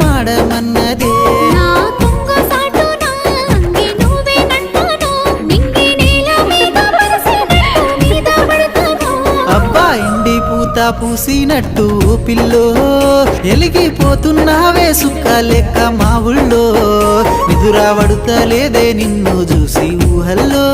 మాడమన్నదే అబ్బా ఎండి పూత పూసినట్టు పిల్లో ఎలిగిపోతున్నావే సుక్క లెక్క మా ఊళ్ళో నిదురా వడుతలేదే నిన్ను చూసి ఊహల్లో